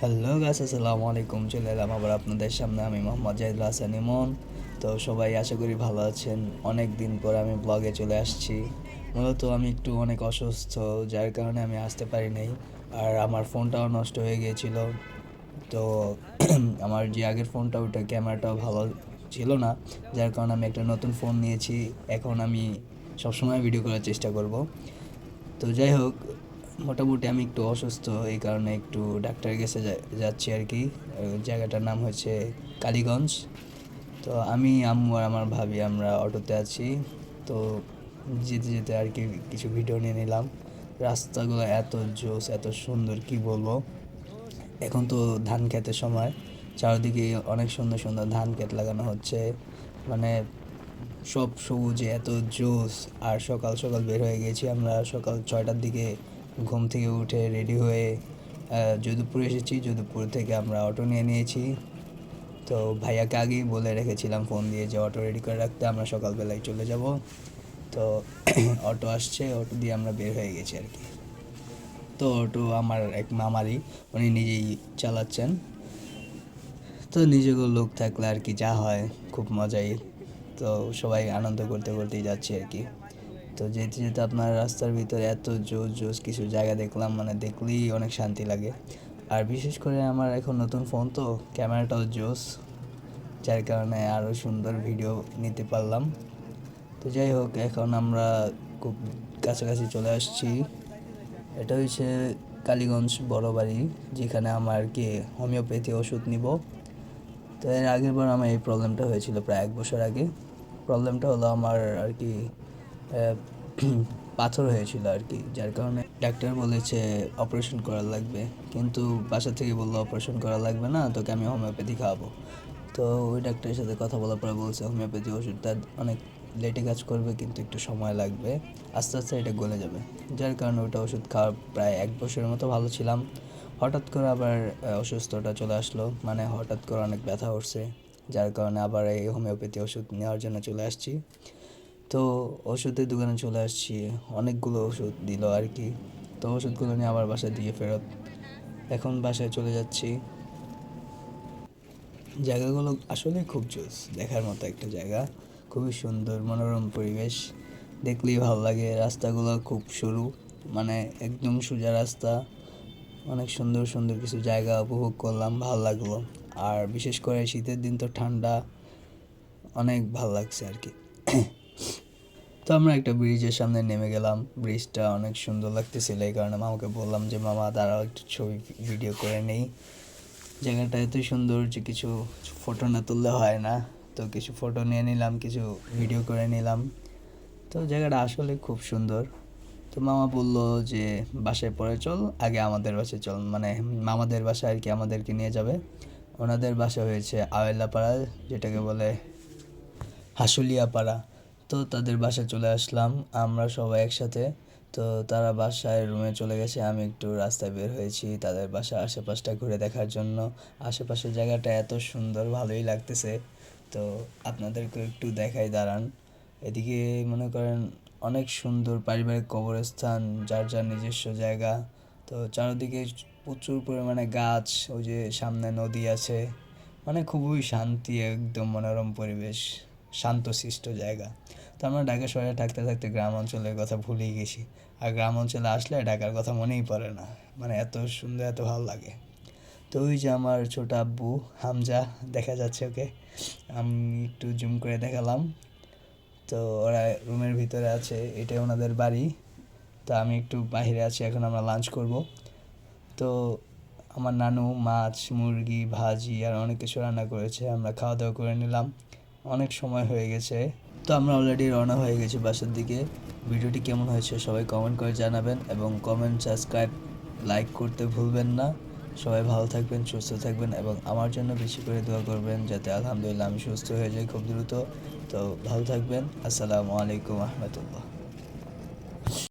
Hello guys, আসসালামু আলাইকুম। চলে এলাম আবার আপনাদের সামনে। আমি মোহাম্মদ জাহিদুল হাসান ইমন। তো সবাই আশা করি ভালো আছেন। অনেক দিন পর আমি ব্লগে চলে আসছি। মূলত আমি একটু অনেক অসুস্থ, যার কারণে আমি আসতে পারি নাই। আর আমার ফোনটাও নষ্ট হয়ে গিয়েছিল। তো আমার যে আগের ফোনটা, ওটার ক্যামেরাটাও ভালো ছিল না, যার কারণে আমি একটা নতুন ফোন নিয়েছি। এখন আমি সবসময় ভিডিও করার চেষ্টা করব। তো যাই হোক, মোটামুটি আমি একটু অসুস্থ, এই কারণে একটু ডাক্তারের কাছে যাচ্ছি আর কি। জায়গাটার নাম হচ্ছে কালীগঞ্জ। তো আমি, আম্মু আর আমার ভাবি আমরা অটোতে আছি। তো যেতে যেতে আর কি কিছু ভিডিও নিয়ে নিলাম। রাস্তাগুলো এত জোস, এত সুন্দর, কি বলবো। এখন তো ধান ক্ষেতের সময়, চারদিকে অনেক সুন্দর সুন্দর ধান ক্ষেত লাগানো হচ্ছে, মানে সব সবুজে এত জোস। আর সকাল সকাল বের হয়ে গেছি আমরা, সকাল 6টার দিকে ঘুম থেকে উঠে রেডি হয়ে যদুপুর এসেছি। যদুপুর থেকে আমরা অটো নিয়ে নিয়েছি। তো ভাইয়াকে আগেই বলে রেখেছিলাম ফোন দিয়ে যে অটো রেডি করে রাখতে, আমরা সকালবেলায় চলে যাব। তো অটো আসছে, অটো দিয়ে আমরা বের হয়ে গেছি আর কি। তো অটো আমার এক মামারই, উনি নিজেই চালাচ্ছেন। তো নিজেগুলো লোক থাকলে আর কি যা হয়, খুব মজাই। তো সবাই আনন্দ করতে করতেই যাচ্ছি আর কি। তো যেতে যেতে আপনার রাস্তার ভিতরে এত জোস জোস কিছু জায়গা দেখলাম, মানে দেখলেই অনেক শান্তি লাগে। আর বিশেষ করে আমার এখন নতুন ফোন, তো ক্যামেরাটাও জোস, যার কারণে আরও সুন্দর ভিডিও নিতে পারলাম। তো যাই হোক, এখন আমরা খুব কাছাকাছি চলে আসছি। এটা হচ্ছে কালীগঞ্জ বড় বাড়ি, যেখানে আমার আর কি হোমিওপ্যাথি ওষুধ নিব। তো এর আগের বার আমার এই প্রবলেমটা হয়েছিল প্রায় 1 বছর আগে। প্রবলেমটা হলো আমার আর কি পাথর হয়েছিল আর কি, যার কারণে ডাক্তার বলেছে অপারেশন করা লাগবে। কিন্তু বাসা থেকে বললো অপারেশন করা লাগবে না, তোকে আমি হোমিওপ্যাথি খাওয়াবো। তো ওই ডাক্তারের সাথে কথা বলার পরে বলছে হোমিওপ্যাথি ওষুধটা অনেক লেটে কাজ করবে, কিন্তু একটু সময় লাগবে, আস্তে আস্তে এটা গলে যাবে। যার কারণে ওটা ওষুধ খাওয়ার প্রায় 1 বছরের মতো ভালো ছিলাম। হঠাৎ করে আবার অসুস্থতা চলে আসলো, মানে হঠাৎ করে অনেক ব্যথা উঠছে, যার কারণে আবার এই হোমিওপ্যাথি ওষুধ নেওয়ার জন্য চলে আসছি। তো ওষুধের দোকানে চলে আসছি, অনেকগুলো ওষুধ দিল আর কি। তো ওষুধগুলো নিয়ে আবার বাসায় দিয়ে ফেরত, এখন বাসায় চলে যাচ্ছি। জায়গাগুলো আসলে খুব জোস, দেখার মতো একটা জায়গা, খুবই সুন্দর মনোরম পরিবেশ, দেখলেই ভালো লাগে। রাস্তাগুলো খুব সরু, মানে একদম সোজা রাস্তা। অনেক সুন্দর সুন্দর কিছু জায়গা উপভোগ করলাম, ভালো লাগলো। আর বিশেষ করে শীতের দিন তো ঠান্ডা, অনেক ভালো লাগছে আর কি। তো আমরা একটা ব্রিজের সামনে নেমে গেলাম। ব্রিজটা অনেক সুন্দর লাগতেছিল, এই কারণে মামাকে বললাম যে মামা দাঁড়াও, একটু ছবি ভিডিও করে নেই। জায়গাটা এতই সুন্দর যে কিছু ফটো না তুললে হয় না। তো কিছু ফটো নিয়ে নিলাম, কিছু ভিডিও করে নিলাম। তো জায়গাটা আসলে খুব সুন্দর। তো মামা বলল যে বাসায় পরে চল, আগে আমাদের বাসায় চল, মানে মামাদের বাসায় আর কি আমাদেরকে নিয়ে যাবে। ওনাদের বাসা হয়েছে আওয়ালাপাড়া, যেটাকে বলে হাসুলিয়াপাড়া। তো তাদের বাসায় চলে আসলাম আমরা সবাই একসাথে। তো তারা বাসায় রুমে চলে গেছে, আমি একটু রাস্তায় বের হয়েছি তাদের বাসার আশেপাশটা ঘুরে দেখার জন্য। আশেপাশের জায়গাটা এত সুন্দর, ভালোই লাগতেছে। তো আপনাদেরকে একটু দেখাই, দাঁড়ান। এদিকে মনে করেন অনেক সুন্দর পারিবারিক কবরস্থান, যার যার নিজস্ব জায়গা। তো চারদিকে প্রচুর পরিমাণে গাছ, ওই যে সামনে নদী আছে, মানে খুবই শান্তি, একদম মনোরম পরিবেশ, শান্তশিষ্ট জায়গা। তো আমরা ঢাকা শহরে থাকতে থাকতে গ্রাম অঞ্চলের কথা ভুলেই গেছি। আর গ্রাম অঞ্চলে আসলে ঢাকার কথা মনেই পড়ে না, মানে এত সুন্দর, এত ভালো লাগে। তো ওই যে আমার ছোট আব্বু হামজা, দেখা যাচ্ছে ওকে, আমি একটু জুম করে দেখালাম। তো ওরা রুমের ভিতরে আছে, এটাই ওনাদের বাড়ি। তো আমি একটু বাইরে আছি, এখন আমরা লাঞ্চ করব। তো আমার নানু মাছ, মুরগি, ভাজি আর অনেক কিছু রান্না করেছে, আমরা খাওয়া দাওয়া করে নিলাম। অনেক সময় হয়ে গেছে, তো আমরা অলরেডি রওনা হয়ে গেছি বাসার দিকে। ভিডিওটি কেমন হয়েছে সবাই কমেন্ট করে জানাবেন, এবং কমেন্ট, সাবস্ক্রাইব, লাইক করতে ভুলবেন না। সবাই ভালো থাকবেন, সুস্থ থাকবেন, এবং আমার জন্য বেশি করে দোয়া করবেন যাতে আলহামদুলিল্লাহ আমি সুস্থ হয়ে যাই খুব দ্রুত। তো ভালো থাকবেন। আসসালামু আলাইকুম রহমতুল্লাহ।